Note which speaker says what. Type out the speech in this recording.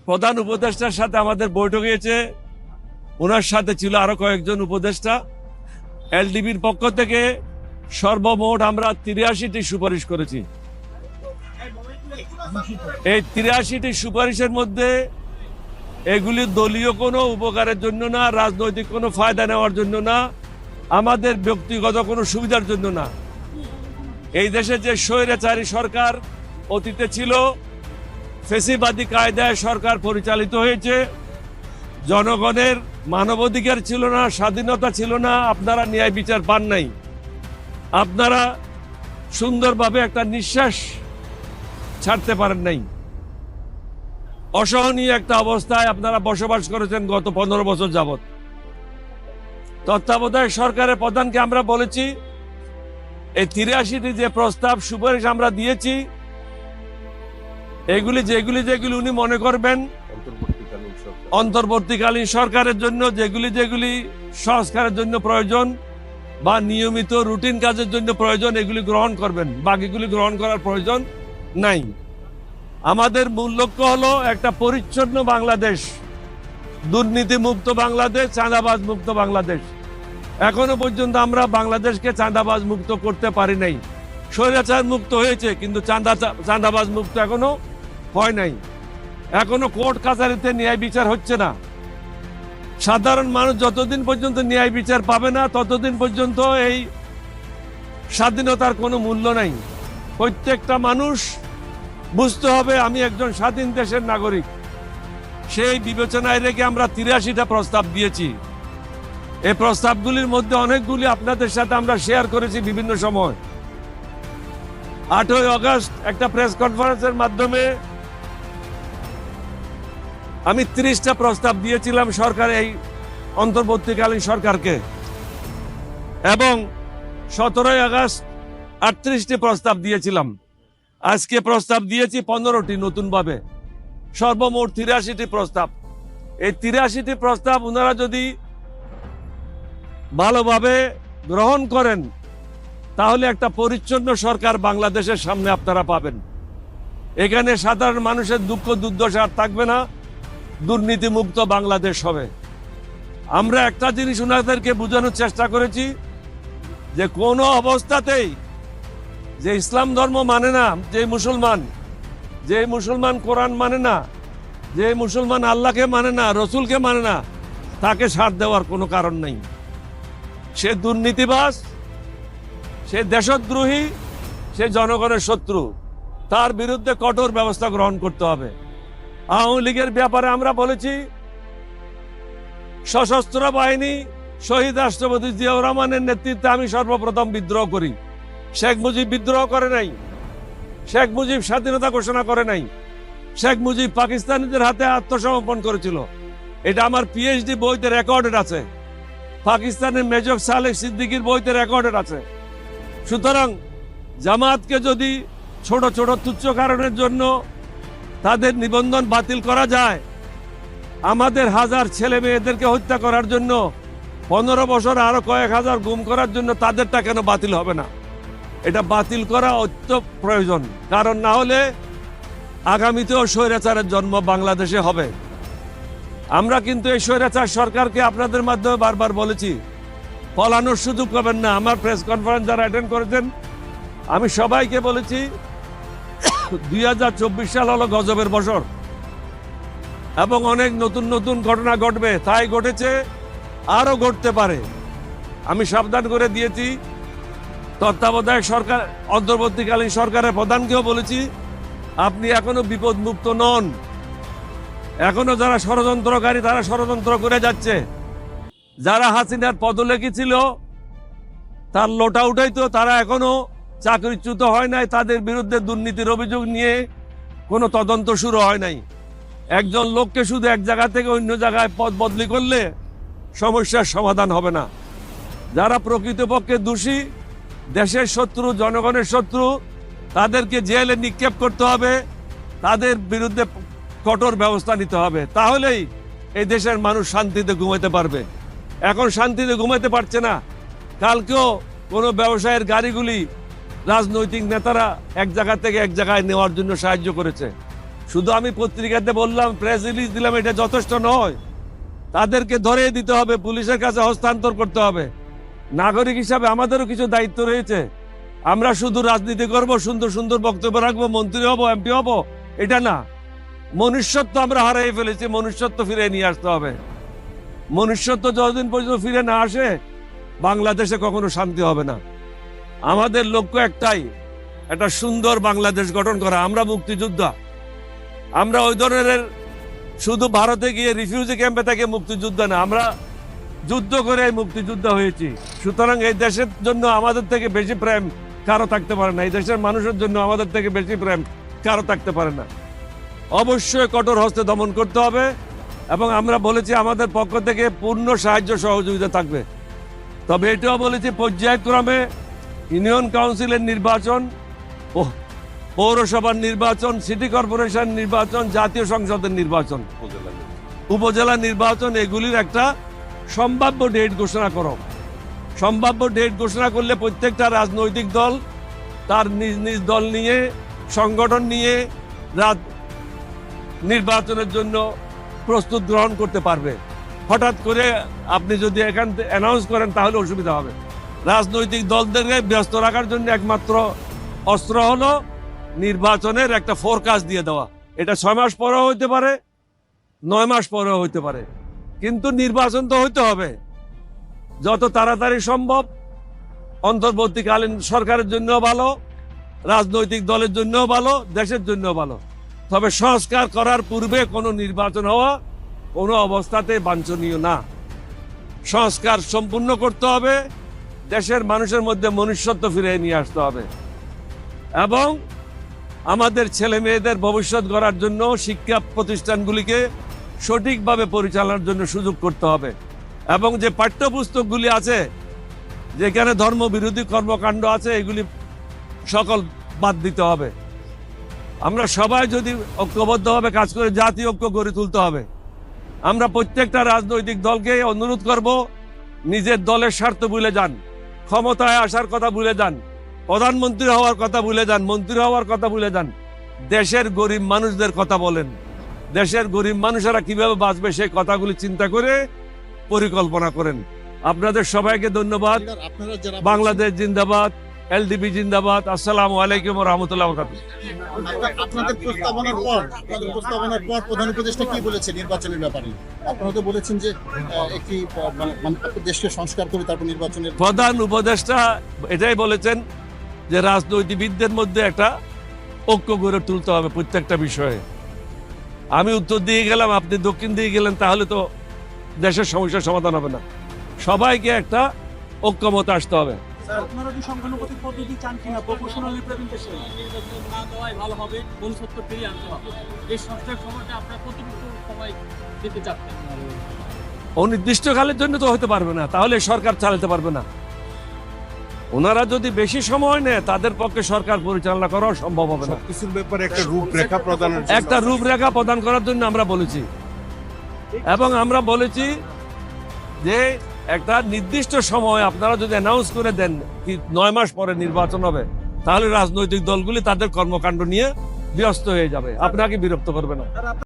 Speaker 1: প্রধান উপদেষ্টার সাথে আমাদের বৈঠক হয়েছে, ওনার সাথে ছিল আরো কয়েকজন উপদেষ্টা। এলডিবির পক্ষ থেকে সর্বমোট আমরা 83টি সুপারিশ করেছি। এই 83টি সুপারিশের মধ্যে এগুলি দলীয় কোনো উপকারের জন্য না, রাজনৈতিক কোনো ফায়দা নেওয়ার জন্য না, আমাদের ব্যক্তিগত কোনো সুবিধার জন্য না। এই দেশে যে স্বৈরাচারী সরকার অতীতে ছিল, ফেসিবাদী কায়দায় সরকার পরিচালিত হয়েছে, জনগণের মানবাধিকার ছিল না, স্বাধীনতা ছিল না, আপনারা ন্যায় বিচার পান নাই, আপনারা সুন্দরভাবে একটা নিঃশ্বাস ছাড়তে পারেন নাই। অসহনীয় একটা অবস্থায় আপনারা বসবাস করেছেন গত 15 বছর যাবত। তত্ত্বাবধায়ক সরকারের প্রধানকে আমরা বলেছি, এই 83টি যে প্রস্তাব সুপারিশ আমরা দিয়েছি, এগুলি যেগুলি উনি মনে করবেন অন্তর্বর্তীকালীন সরকারের জন্য যেগুলি সংস্কারের জন্য প্রয়োজন বা নিয়মিত রুটিন কাজের জন্য প্রয়োজন, এগুলি গ্রহণ করবেন, বাকিগুলি গ্রহণ করার প্রয়োজন নাই। আমাদের মূল লক্ষ্য হলো একটা পরিচ্ছন্ন বাংলাদেশ, দুর্নীতি মুক্ত বাংলাদেশ, চাঁদাবাজ মুক্ত বাংলাদেশ। এখনো পর্যন্ত আমরা বাংলাদেশকে চাঁদাবাজ মুক্ত করতে পারি নাই। স্বৈরাচার মুক্ত হয়েছে, কিন্তু চাঁদাবাজ মুক্ত এখনো হয় নাই। এখনো কোর্ট কাছারিতে ন্যায় বিচার হচ্ছে না। সাধারণ মানুষ যতদিন পর্যন্ত ন্যায় বিচার পাবে না, ততদিন পর্যন্ত এই স্বাধীনতার কোনো মূল্য নাই। প্রত্যেকটা মানুষ বুঝতে হবে আমি একজন স্বাধীন দেশের নাগরিক। সেই বিবেচনায় রেখে আমরা 83টা প্রস্তাব দিয়েছি। এই প্রস্তাবগুলির মধ্যে অনেকগুলি আপনাদের সাথে আমরা শেয়ার করেছি বিভিন্ন সময়। 8ই আগস্ট একটা প্রেস কনফারেন্সের মাধ্যমে আমি 30টা প্রস্তাব দিয়েছিলাম সরকার, এই অন্তর্বর্তীকালীন সরকারকে, এবং 17ই আগস্ট 38টি প্রস্তাব দিয়েছিলাম। আজকে প্রস্তাব দিয়েছি 15টি নতুনভাবে, সর্বমোট 83টি প্রস্তাব। এই 83টি প্রস্তাব ওনারা যদি ভালোভাবে গ্রহণ করেন, তাহলে একটা পরিচ্ছন্ন সরকার বাংলাদেশের সামনে আপনারা পাবেন। এখানে সাধারণ মানুষের দুঃখ দুর্দশা আর থাকবে না, দুর্নীতি মুক্ত বাংলাদেশ হবে। আমরা একটা জিনিস ওনাদেরকে বোঝানোর চেষ্টা করেছি যে কোনো অবস্থাতেই যে ইসলাম ধর্ম মানে না, যে মুসলমান কোরআন মানে না, যে মুসলমান আল্লাহকে মানে না, রসুলকে মানে না, তাকে ছাড় দেওয়ার কোনো কারণ নেই। সে দুর্নীতিবাজ, সে দেশদ্রোহী, সে জনগণের শত্রু, তার বিরুদ্ধে কঠোর ব্যবস্থা গ্রহণ করতে হবে। আওয়ামী লীগের ব্যাপারে আমরা বলেছি, সশস্ত্র বাহিনী শহীদ রাষ্ট্রপতি জিয়াউর রহমানের নেতৃত্বে আমি সর্বপ্রথম বিদ্রোহ করি। শেখ মুজিব বিদ্রোহ করে নাই, শেখ মুজিব স্বাধীনতা ঘোষণা করে নাই, শেখ মুজিব পাকিস্তানিদের হাতে আত্মসমর্পণ করেছিল। এটা আমার পিএইচডি বইতে রেকর্ডেড আছে, পাকিস্তানের মেজর সালেহ সিদ্দিকীর বইতে রেকর্ডেড আছে। সুতরাং জামাতকে যদি ছোট ছোট তুচ্ছ কারণের জন্য তাদের নিবন্ধন বাতিল করা যায়, আমাদের হাজার ছেলে মেয়েদেরকে হত্যা করার জন্য 15 বছর আরো কয়েক হাজার গুম করার জন্য তাদেরটা কেন বাতিল হবে না? এটা বাতিল করা অত্যন্ত প্রয়োজন, কারণ না হলে আগামীতেও স্বৈরাচারের জন্ম বাংলাদেশে হবে। আমরা কিন্তু এই স্বৈরাচার সরকারকে আপনাদের মাধ্যমে বারবার বলেছি, পলানোর সুযোগ পাবেন না। আমার প্রেস কনফারেন্স যারা অ্যাটেন্ড করেছেন, আমি সবাইকে বলেছি 2024 সাল হলো গজবের বছর এবং অনেক নতুন নতুন ঘটনা ঘটবে, তাই ঘটেছে, আরো ঘটতে পারে। আমি সাবধান করে দিয়েছি। তত্ত্বাবধায়ক সরকার, অন্তর্বর্তীকালীন সরকারের প্রধানকেও বলেছি, আপনি এখনো বিপদ মুক্ত নন। এখনো যারা ষড়যন্ত্রকারী, তারা ষড়যন্ত্র করে যাচ্ছে। যারা হাসিনার পদলেখী ছিল, তার লোটা উঠাইতো, তারা এখনো চাকরিচ্যুত হয় নাই। তাদের বিরুদ্ধে দুর্নীতির অভিযোগ নিয়ে কোনো তদন্ত শুরু হয় নাই। একজন লোককে শুধু এক জায়গা থেকে অন্য জায়গায় পদ বদলি করলে সমস্যার সমাধান হবে না। যারা প্রকৃতপক্ষে দোষী, দেশের শত্রু, জনগণের শত্রু, তাদেরকে জেলে নিক্ষেপ করতে হবে, তাদের বিরুদ্ধে কঠোর ব্যবস্থা নিতে হবে। তাহলেই এই দেশের মানুষ শান্তিতে ঘুমাতে পারবে। এখন শান্তিতে ঘুমাতে পারছে না। কালকেও কোনো ব্যবসায়ের গাড়িগুলি রাজনৈতিক নেতারা এক জায়গা থেকে এক জায়গায় নেওয়ার জন্য সাহায্য করেছে। শুধু আমি পত্রিকাতে বললাম, প্রেস রিলিজ দিলাম, এটা যথেষ্ট নয়। তাদেরকে ধরে দিতে হবে, পুলিশের কাছে হস্তান্তর করতে হবে। নাগরিক হিসাবে আমাদেরও কিছু দায়িত্ব রয়েছে। আমরা শুধু রাজনীতি করব, সুন্দর সুন্দর বক্তব্য রাখবো, মন্ত্রী হব, এমপি হব, এটা না। মনুষ্যত্ব আমরা হারিয়ে ফেলেছি, মনুষ্যত্ব ফিরে নিয়ে আসতে হবে। মনুষ্যত্ব যতদিন পর্যন্ত ফিরে না আসে, বাংলাদেশে কখনো শান্তি হবে না। আমাদের লক্ষ্য একটাই, একটা সুন্দর বাংলাদেশ গঠন করা। আমরা মুক্তিযোদ্ধা, আমরা ওই ধরনের শুধু ভারতে গিয়ে রিফিউজি ক্যাম্পে থেকে মুক্তিযোদ্ধা না, আমরা যুদ্ধ করে মুক্তিযোদ্ধা হয়েছি। সুতরাং এই দেশের জন্য আমাদের থেকে বেশি প্রেম কারো থাকতে পারে না, এই দেশের মানুষের জন্য আমাদের থেকে বেশি প্রেম কারো থাকতে পারে না। অবশ্যই কঠোর হস্তে দমন করতে হবে, এবং আমরা বলেছি আমাদের পক্ষ থেকে পূর্ণ সাহায্য সহযোগিতা থাকবে। তবে এটাও বলেছি, পর্যায়ক্রমে ইউনিয়ন কাউন্সিলের নির্বাচন, পৌরসভার নির্বাচন, সিটি কর্পোরেশন নির্বাচন, জাতীয় সংসদের নির্বাচন, উপজেলা নির্বাচন, এগুলির একটা সম্ভাব্য ডেট ঘোষণা করো। সম্ভাব্য ডেট ঘোষণা করলে প্রত্যেকটা রাজনৈতিক দল তার নিজ নিজ দল নিয়ে, সংগঠন নিয়ে নির্বাচনের জন্য প্রস্তুত গ্রহণ করতে পারবে। হঠাৎ করে আপনি যদি এখান থেকে অ্যানাউন্স করেন তাহলে অসুবিধা হবে। রাজনৈতিক দলদেরকে ব্যস্ত রাখার জন্য একমাত্র অস্ত্র হলো নির্বাচনের একটা ফোরকাস্ট দিয়ে দেওয়া। এটা 6 মাস পরেও হইতে পারে, 9 মাস পরেও হইতে পারে, কিন্তু নির্বাচন তো হইতে হবে যত তাড়াতাড়ি সম্ভব। অন্তর্বর্তীকালীন সরকারের জন্য ভালো, রাজনৈতিক দলের জন্য ভালো, দেশের জন্য ভালো। তবে সংস্কার করার পূর্বে কোনো নির্বাচন হওয়া কোনো অবস্থাতে বাঞ্ছনীয় না। সংস্কার সম্পূর্ণ করতে হবে, দেশের মানুষের মধ্যে মনুষ্যত্ব ফিরিয়ে নিয়ে আসতে হবে, এবং আমাদের ছেলে মেয়েদের ভবিষ্যৎ গড়ার জন্য শিক্ষা প্রতিষ্ঠানগুলিকে সঠিকভাবে পরিচালনার জন্য সুযোগ করতে হবে। এবং যে পাঠ্যপুস্তকগুলি আছে, যেখানে ধর্মবিরোধী কর্মকাণ্ড আছে, এগুলি সকল বাদ দিতে হবে। আমরা সবাই যদি ঐক্যবদ্ধভাবে কাজ করে জাতীয় ঐক্য গড়ে তুলতে হবে। আমরা প্রত্যেকটা রাজনৈতিক দলকে অনুরোধ করব, নিজের দলের স্বার্থ ভুলে যান, ক্ষমতায় আসার কথা ভুলে যান, প্রধানমন্ত্রী হওয়ার কথা ভুলে যান, মন্ত্রী হওয়ার কথা ভুলে যান। দেশের গরিব মানুষদের কথা বলেন, দেশের গরিব মানুষেরা কিভাবে বাঁচবে সেই কথাগুলি চিন্তা করে পরিকল্পনা করেন। আপনাদের সবাইকে ধন্যবাদ। বাংলাদেশ জিন্দাবাদ, এলডিপি জিন্দাবাদ। আসসালামু আলাইকুম ওয়া রাহমাতুল্লাহি ওয়া বারাকাতুহু।
Speaker 2: আপনাদের প্রস্তাবনার পর প্রধান উপদেষ্টা কি বলেছে নির্বাচনের ব্যাপারে? আপনারা তো বলেছেন যে একটি মানে দেশকে সংস্কার করে তারপর নির্বাচনের।
Speaker 1: প্রধান উপদেষ্টা এটাই বলেছেন যে রাজনীতিবিদদের মধ্যে একটা ঐক্য গড়ে তুলতে হবে প্রত্যেকটা বিষয়ে। আমি উত্তর দিয়ে গেলাম, আপনি দক্ষিণ দিয়ে গেলেন, তাহলে তো দেশের সমস্যার সমাধান হবে না। সবাইকে একটা ঐক্যমত আসতে হবে।
Speaker 3: আপনারা কি সংখ্যানুপাতিক পদ্ধতি চান কিনা? প্রপোর্শনাল রিপ্রেজেন্টেশন নির্বাচন না দেওয়াই ভালো হবে, মনুষ্যত্ব ফিরিয়ে আনতে হবে। এই সংস্কার সময়টা আপনারা কতটুকু সময় দিতে চাচ্ছেন?
Speaker 1: অনির্দিষ্টকালের জন্য তো হতে পারবে না, তাহলে সরকার চালাতে পারবে না। ওনারা যদি বেশি সময় নেয়, তাদের পক্ষে সরকার পরিচালনা করা সম্ভব হবে না।
Speaker 4: কিছুর ব্যাপারে একটা রূপরেখা প্রদানের জন্য
Speaker 1: একটা রূপরেখা প্রদান করার জন্য আমরা বলেছি, এবং আমরা বলেছি যে একটা নির্দিষ্ট সময় আপনারা যদি অ্যানাউন্স করে দেন কি 9 মাস পরে নির্বাচন হবে, তাহলে রাজনৈতিক দলগুলি তাদের কর্মকাণ্ড নিয়ে ব্যস্ত হয়ে যাবে, আপনাকে বিরক্ত করবে না।